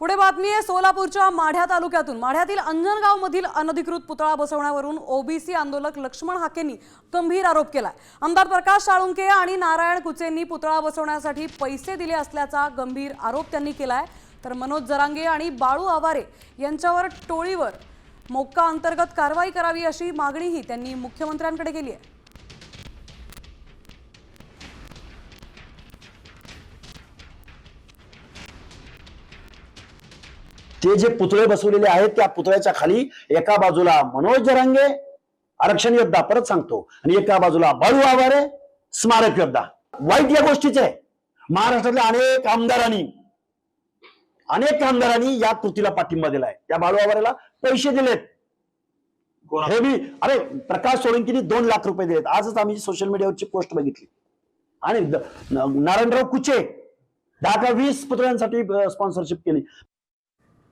पुढे बातमी आहे सोलापूरच्या माढ्या तालुक्यातून। माढ्यातील अंजनगाव मधील अनधिकृत पुतळा बसवण्यावरून ओबीसी आंदोलक लक्ष्मण हाकेंनी गंभीर आरोप केलाय। आमदार प्रकाश साळुंखे आणि नारायण कुचेंनी पुतळा बसवण्यासाठी पैसे दिले असल्याचा गंभीर आरोप त्यांनी केलाय। तर मनोज जरांगे आणि बाळू आवारे यांच्यावर टोळीवर मोक्का अंतर्गत कारवाई करावी अशी मागणीही त्यांनी मुख्यमंत्र्यांकडे केली आहे। ते जे पुतळे बसवलेले आहेत त्या पुतळ्याच्या खाली एका बाजूला मनोज जरांगे आरक्षण योद्धा, परत सांगतो, आणि एका बाजूला बाळू आवारे स्मारक योद्धा। वाईट या गोष्टीचे आहे। महाराष्ट्रातल्या अनेक आमदारांनी या कृतीला पाठिंबा दिलाय। त्या बाळू आवारेला पैसे दिलेत। हे मी प्रकाश सोळंकीनी 2 लाख रुपये दिलेत। आजच आम्ही सोशल मीडियावरची पोस्ट बघितली। आणि नारायणराव कुचे 10 का 20 पुतळ्यांसाठी स्पॉन्सरशिप केली।